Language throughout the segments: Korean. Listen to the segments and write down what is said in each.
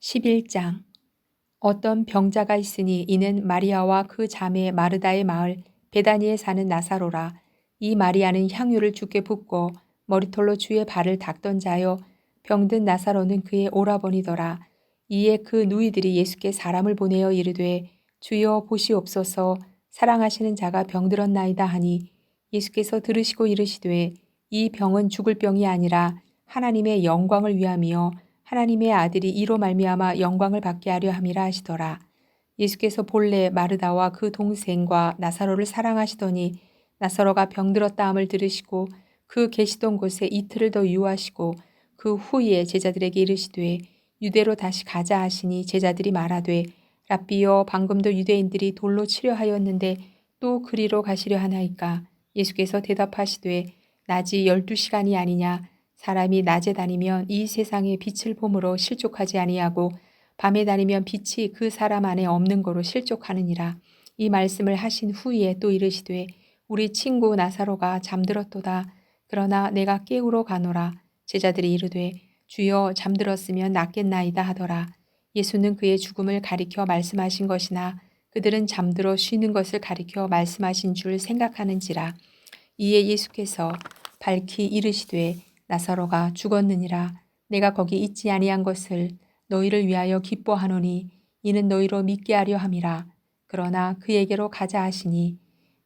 11장. 어떤 병자가 있으니 이는 마리아와 그 자매 마르다의 마을 베다니에 사는 나사로라. 이 마리아는 향유를 주께 붓고 머리털로 주의 발을 닦던 자요. 병든 나사로는 그의 오라버니더라. 이에 그 누이들이 예수께 사람을 보내어 이르되 주여 보시옵소서, 사랑하시는 자가 병들었나이다 하니, 예수께서 들으시고 이르시되 이 병은 죽을 병이 아니라 하나님의 영광을 위함이요 하나님의 아들이 이로 말미암아 영광을 받게 하려 함이라 하시더라. 예수께서 본래 마르다와 그 동생과 나사로를 사랑하시더니 나사로가 병들었다 함을 들으시고 그 계시던 곳에 이틀을 더 유하시고 그 후에 제자들에게 이르시되 유대로 다시 가자 하시니, 제자들이 말하되 랍비여, 방금도 유대인들이 돌로 치려 하였는데 또 그리로 가시려 하나이까? 예수께서 대답하시되 낮이 12시간이 아니냐? 사람이 낮에 다니면 이 세상의 빛을 봄으로 실족하지 아니하고 밤에 다니면 빛이 그 사람 안에 없는 거로 실족하느니라. 이 말씀을 하신 후에 또 이르시되 우리 친구 나사로가 잠들었도다. 그러나 내가 깨우러 가노라. 제자들이 이르되 주여, 잠들었으면 낫겠나이다 하더라. 예수는 그의 죽음을 가리켜 말씀하신 것이나 그들은 잠들어 쉬는 것을 가리켜 말씀하신 줄 생각하는지라. 이에 예수께서 밝히 이르시되 나사로가 죽었느니라. 내가 거기 있지 아니한 것을 너희를 위하여 기뻐하노니 이는 너희로 믿게 하려 함이라. 그러나 그에게로 가자 하시니,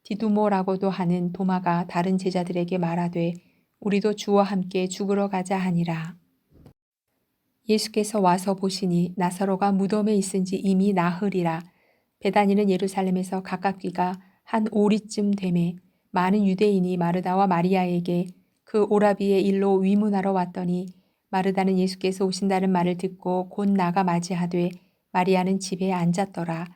디두모라고도 하는 도마가 다른 제자들에게 말하되 우리도 주와 함께 죽으러 가자 하니라. 예수께서 와서 보시니 나사로가 무덤에 있은지 이미 나흘이라. 베다니는 예루살렘에서 가깝기가 한 오리쯤 되매 많은 유대인이 마르다와 마리아에게 그 오라비의 일로 위문하러 왔더니, 마르다는 예수께서 오신다는 말을 듣고 곧 나가 맞이하되 마리아는 집에 앉았더라.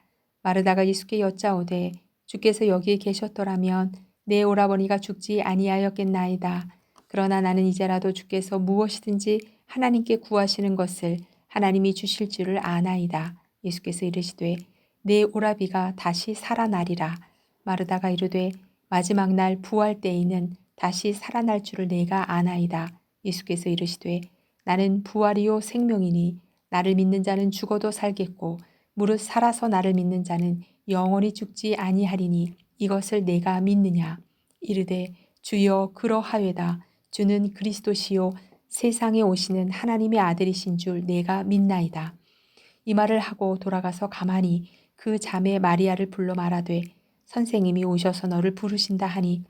마르다가 예수께 여짜오되 주께서 여기 계셨더라면 내 오라버니가 죽지 아니하였겠나이다. 그러나 나는 이제라도 주께서 무엇이든지 하나님께 구하시는 것을 하나님이 주실 줄을 아나이다. 예수께서 이르시되 내 오라비가 다시 살아나리라. 마르다가 이르되 마지막 날 부활 때에는 다시 살아날 줄을 내가 아나이다. 예수께서 이르시되 나는 부활이요 생명이니 나를 믿는 자는 죽어도 살겠고 무릇 살아서 나를 믿는 자는 영원히 죽지 아니하리니 이것을 내가 믿느냐? 이르되 주여, 그러하외다. 주는 그리스도시요 세상에 오시는 하나님의 아들이신 줄 내가 믿나이다. 이 말을 하고 돌아가서 가만히 그 자매 마리아를 불러 말하되 선생님이 오셔서 너를 부르신다 하니,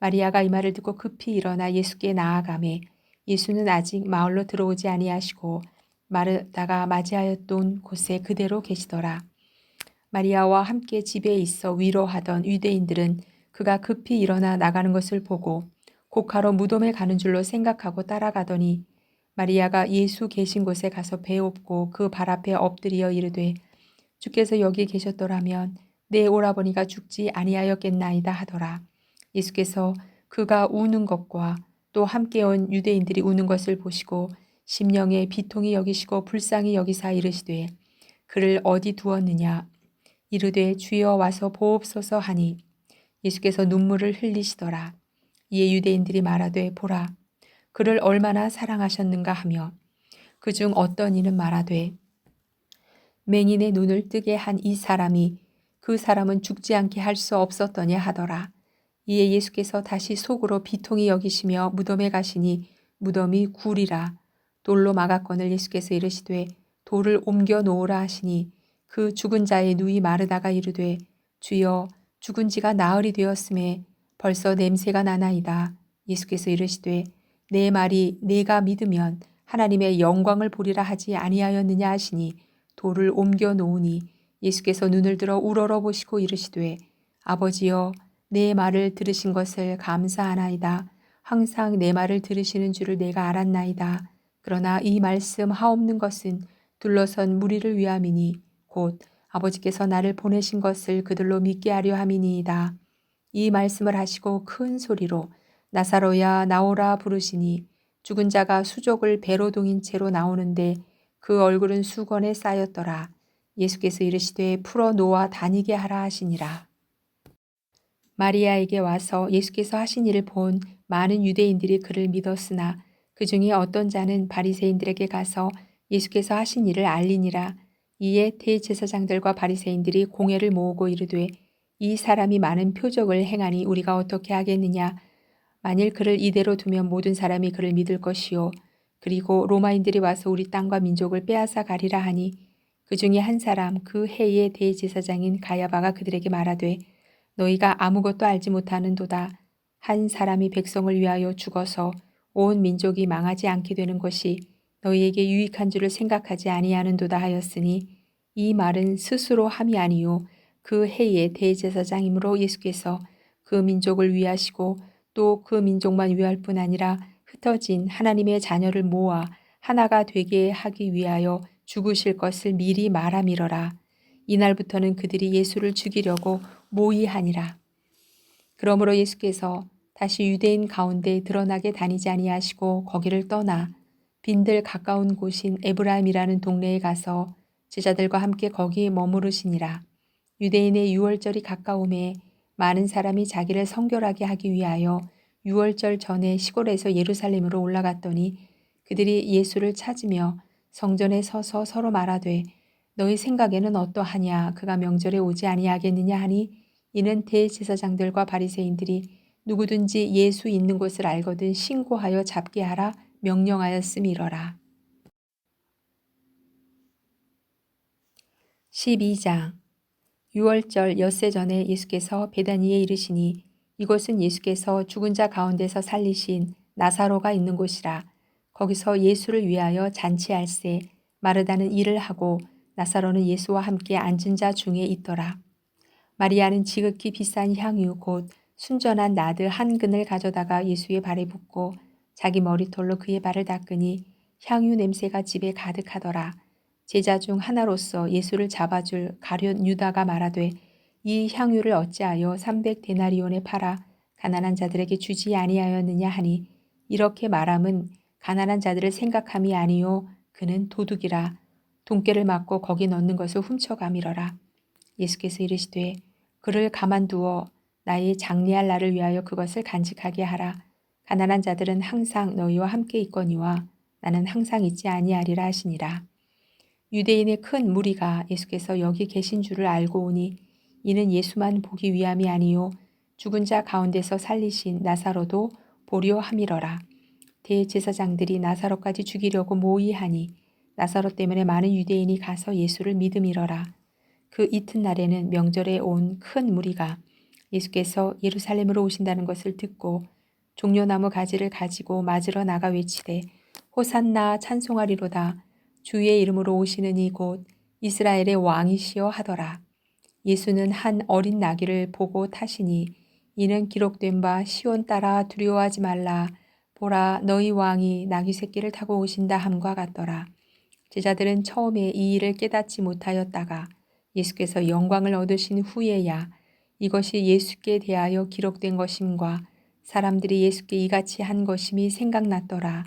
마리아가 이 말을 듣고 급히 일어나 예수께 나아가매 예수는 아직 마을로 들어오지 아니하시고 마르다가 맞이하였던 곳에 그대로 계시더라. 마리아와 함께 집에 있어 위로하던 유대인들은 그가 급히 일어나 나가는 것을 보고 곡하러 무덤에 가는 줄로 생각하고 따라가더니, 마리아가 예수 계신 곳에 가서 배엎고 그 발 앞에 엎드려 이르되 주께서 여기 계셨더라면 내 오라버니가 죽지 아니하였겠나이다 하더라. 예수께서 그가 우는 것과 또 함께 온 유대인들이 우는 것을 보시고 심령에 비통히 여기시고 불쌍히 여기사 이르시되 그를 어디 두었느냐? 이르되 주여 와서 보옵소서 하니, 예수께서 눈물을 흘리시더라. 이에 유대인들이 말하되 보라, 그를 얼마나 사랑하셨는가 하며, 그중 어떤 이는 말하되 맹인의 눈을 뜨게 한 이 사람이 그 사람은 죽지 않게 할 수 없었더냐 하더라. 이에 예수께서 다시 속으로 비통히 여기시며 무덤에 가시니 무덤이 굴이라. 돌로 막았거늘 예수께서 이르시되 돌을 옮겨 놓으라 하시니, 그 죽은 자의 누이 마르다가 이르되 주여, 죽은 지가 나흘이 되었음에 벌써 냄새가 나나이다. 예수께서 이르시되 내 말이 내가 믿으면 하나님의 영광을 보리라 하지 아니하였느냐 하시니 돌을 옮겨 놓으니, 예수께서 눈을 들어 우러러 보시고 이르시되 아버지여, 내 말을 들으신 것을 감사하나이다. 항상 내 말을 들으시는 줄을 내가 알았나이다. 그러나 이 말씀 하옵는 것은 둘러선 무리를 위함이니 곧 아버지께서 나를 보내신 것을 그들로 믿게 하려 함이니이다. 이 말씀을 하시고 큰 소리로 나사로야 나오라 부르시니, 죽은 자가 수족을 배로 동인 채로 나오는데 그 얼굴은 수건에 쌓였더라. 예수께서 이르시되 풀어 놓아 다니게 하라 하시니라. 마리아에게 와서 예수께서 하신 일을 본 많은 유대인들이 그를 믿었으나 그 중에 어떤 자는 바리새인들에게 가서 예수께서 하신 일을 알리니라. 이에 대제사장들과 바리새인들이 공회를 모으고 이르되 이 사람이 많은 표적을 행하니 우리가 어떻게 하겠느냐. 만일 그를 이대로 두면 모든 사람이 그를 믿을 것이요. 그리고 로마인들이 와서 우리 땅과 민족을 빼앗아 가리라 하니 그 중에 한 사람 그 해의 대제사장인 가야바가 그들에게 말하되 너희가 아무것도 알지 못하는도다. 한 사람이 백성을 위하여 죽어서 온 민족이 망하지 않게 되는 것이 너희에게 유익한 줄을 생각하지 아니하는도다 하였으니 이 말은 스스로 함이 아니요 그 해의 대제사장이므로 예수께서 그 민족을 위하시고 또 그 민족만 위할 뿐 아니라 흩어진 하나님의 자녀를 모아 하나가 되게 하기 위하여 죽으실 것을 미리 말함이러라. 이날부터는 그들이 예수를 죽이려고 모의하니라. 그러므로 예수께서 다시 유대인 가운데 드러나게 다니지 아니하시고 거기를 떠나 빈들 가까운 곳인 에브라임이라는 동네에 가서 제자들과 함께 거기 머무르시니라. 유대인의 유월절이 가까움에 많은 사람이 자기를 성결하게 하기 위하여 유월절 전에 시골에서 예루살렘으로 올라갔더니 그들이 예수를 찾으며 성전에 서서 서로 말하되 너희 생각에는 어떠하냐 그가 명절에 오지 아니하겠느냐 하니 이는 대제사장들과 바리새인들이 누구든지 예수 있는 곳을 알거든 신고하여 잡게 하라 명령하였음이러라. 12장 유월절 엿새 전에 예수께서 베다니에 이르시니 이곳은 예수께서 죽은 자 가운데서 살리신 나사로가 있는 곳이라. 거기서 예수를 위하여 잔치할세 마르다는 일을 하고 나사로는 예수와 함께 앉은 자 중에 있더라. 마리아는 지극히 비싼 향유 곧 순전한 나드 한 근을 가져다가 예수의 발에 붓고 자기 머리털로 그의 발을 닦으니 향유 냄새가 집에 가득하더라. 제자 중 하나로서 예수를 잡아줄 가룟 유다가 말하되 이 향유를 어찌하여 300데나리온에 팔아 가난한 자들에게 주지 아니하였느냐 하니 이렇게 말함은 가난한 자들을 생각함이 아니요 그는 도둑이라. 돈깨를 맞고 거기 넣는 것을 훔쳐가미러라. 예수께서 이르시되 그를 가만두어 나의 장례할 날을 위하여 그것을 간직하게 하라. 가난한 자들은 항상 너희와 함께 있거니와 나는 항상 있지 아니하리라 하시니라. 유대인의 큰 무리가 예수께서 여기 계신 줄을 알고 오니 이는 예수만 보기 위함이 아니요 죽은 자 가운데서 살리신 나사로도 보려 함이러라. 대제사장들이 나사로까지 죽이려고 모의하니 나사로 때문에 많은 유대인이 가서 예수를 믿음이러라. 그 이튿날에는 명절에 온 큰 무리가 예수께서 예루살렘으로 오신다는 것을 듣고 종려나무 가지를 가지고 맞으러 나가 외치되 호산나 찬송하리로다. 주의 이름으로 오시는 이곳 이스라엘의 왕이시여 하더라. 예수는 한 어린 나귀를 보고 타시니 이는 기록된 바 시온 따라 두려워하지 말라. 보라 너희 왕이 나귀 새끼를 타고 오신다 함과 같더라. 제자들은 처음에 이 일을 깨닫지 못하였다가 예수께서 영광을 얻으신 후에야 이것이 예수께 대하여 기록된 것임과 사람들이 예수께 이같이 한 것임이 생각났더라.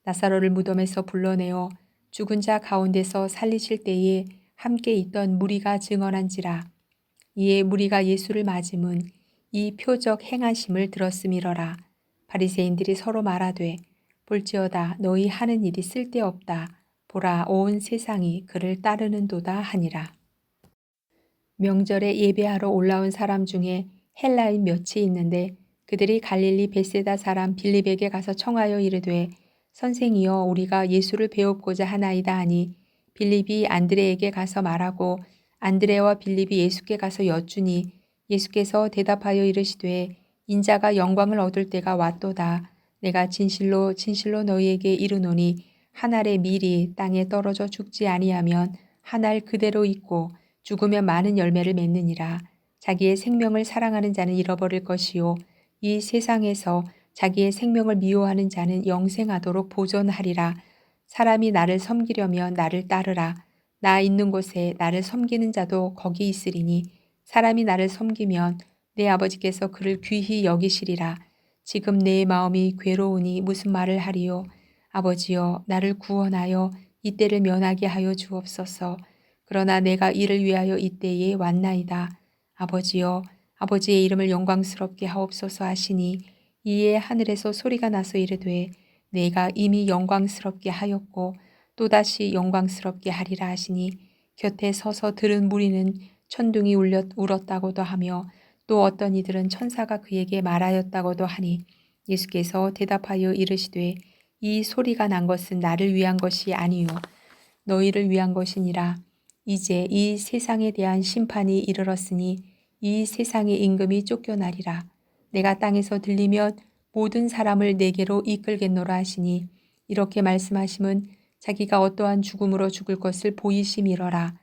나사로를 무덤에서 불러내어 죽은 자 가운데서 살리실 때에 함께 있던 무리가 증언한지라. 이에 무리가 예수를 맞음은 이 표적 행하심을 들었음이러라. 바리새인들이 서로 말하되 볼지어다 너희 하는 일이 쓸데없다. 보라 온 세상이 그를 따르는도다 하니라. 명절에 예배하러 올라온 사람 중에 헬라인 몇이 있는데 그들이 갈릴리 벳세다 사람 빌립에게 가서 청하여 이르되 선생이여 우리가 예수를 배웁고자 하나이다 하니 빌립이 안드레에게 가서 말하고 안드레와 빌립이 예수께 가서 여쭈니 예수께서 대답하여 이르시되 인자가 영광을 얻을 때가 왔도다. 내가 진실로 진실로 너희에게 이르노니 한 알의 밀이 땅에 떨어져 죽지 아니하면 한 알 그대로 있고 죽으면 많은 열매를 맺느니라. 자기의 생명을 사랑하는 자는 잃어버릴 것이요 이 세상에서 자기의 생명을 미워하는 자는 영생하도록 보존하리라. 사람이 나를 섬기려면 나를 따르라. 나 있는 곳에 나를 섬기는 자도 거기 있으리니 사람이 나를 섬기면 내 아버지께서 그를 귀히 여기시리라. 지금 내 마음이 괴로우니 무슨 말을 하리요. 아버지여 나를 구원하여 이때를 면하게 하여 주옵소서. 그러나 내가 이를 위하여 이때에 왔나이다. 아버지여 아버지의 이름을 영광스럽게 하옵소서 하시니 이에 하늘에서 소리가 나서 이르되 내가 이미 영광스럽게 하였고 또다시 영광스럽게 하리라 하시니 곁에 서서 들은 무리는 천둥이 울었다고도 하며 또 어떤 이들은 천사가 그에게 말하였다고도 하니 예수께서 대답하여 이르시되 이 소리가 난 것은 나를 위한 것이 아니요 너희를 위한 것이니라. 이제 이 세상에 대한 심판이 이르렀으니 이 세상의 임금이 쫓겨나리라. 내가 땅에서 들리면 모든 사람을 내게로 이끌겠노라 하시니 이렇게 말씀하심은 자기가 어떠한 죽음으로 죽을 것을 보이심이러라.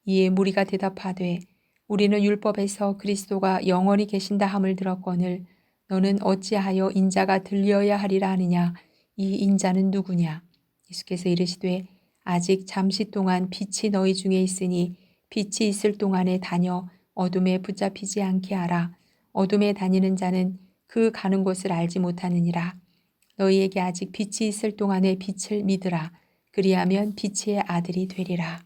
이에 무리가 대답하되 우리는 율법에서 그리스도가 영원히 계신다 함을 들었거늘 너는 어찌하여 인자가 들려야 하리라 하느냐. 이 인자는 누구냐. 예수께서 이르시되 아직 잠시 동안 빛이 너희 중에 있으니 빛이 있을 동안에 다녀 어둠에 붙잡히지 않게 하라. 어둠에 다니는 자는 그 가는 곳을 알지 못하느니라. 너희에게 아직 빛이 있을 동안에 빛을 믿으라. 그리하면 빛의 아들이 되리라.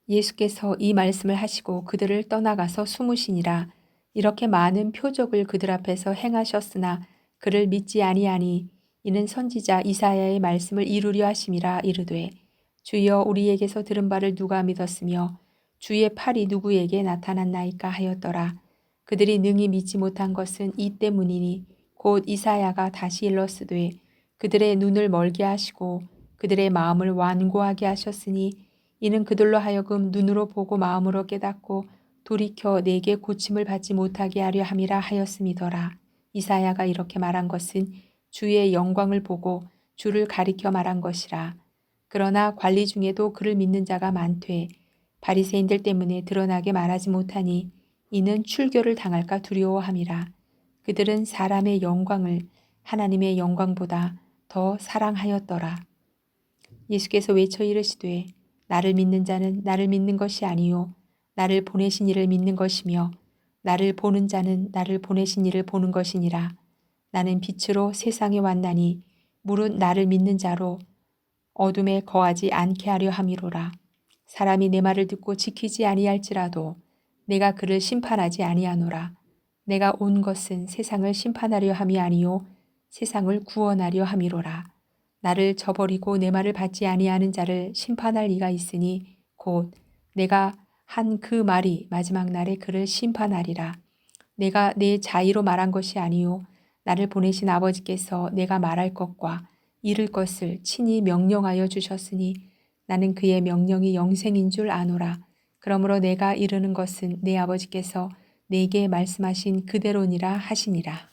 예수께서 이 말씀을 하시고 그들을 떠나가서 숨으시니라. 이렇게 많은 표적을 그들 앞에서 행하셨으나 그를 믿지 아니하니 이는 선지자 이사야의 말씀을 이루려 하심이라. 이르되 주여 우리에게서 들은 바를 누가 믿었으며 주의 팔이 누구에게 나타났나이까 하였더라. 그들이 능히 믿지 못한 것은 이 때문이니 곧 이사야가 다시 일렀으되 그들의 눈을 멀게 하시고 그들의 마음을 완고하게 하셨으니 이는 그들로 하여금 눈으로 보고 마음으로 깨닫고 돌이켜 내게 고침을 받지 못하게 하려 함이라 하였음이더라. 이사야가 이렇게 말한 것은 주의 영광을 보고 주를 가리켜 말한 것이라. 그러나 관리 중에도 그를 믿는 자가 많되 바리새인들 때문에 드러나게 말하지 못하니 이는 출교를 당할까 두려워함이라. 그들은 사람의 영광을 하나님의 영광보다 더 사랑하였더라. 예수께서 외쳐 이르시되 나를 믿는 자는 나를 믿는 것이 아니요 나를 보내신 이를 믿는 것이며 나를 보는 자는 나를 보내신 이를 보는 것이니라. 나는 빛으로 세상에 왔나니 물은 나를 믿는 자로 어둠에 거하지 않게 하려 함이로라. 사람이 내 말을 듣고 지키지 아니할지라도 내가 그를 심판하지 아니하노라. 내가 온 것은 세상을 심판하려 함이 아니요 세상을 구원하려 함이로라. 나를 저버리고 내 말을 받지 아니하는 자를 심판할 이가 있으니 곧 내가 한 그 말이 마지막 날에 그를 심판하리라. 내가 내 자의로 말한 것이 아니요 나를 보내신 아버지께서 내가 말할 것과 이룰 것을 친히 명령하여 주셨으니 나는 그의 명령이 영생인 줄 아노라. 그러므로 내가 이르는 것은 내 아버지께서 내게 말씀하신 그대로니라 하시니라.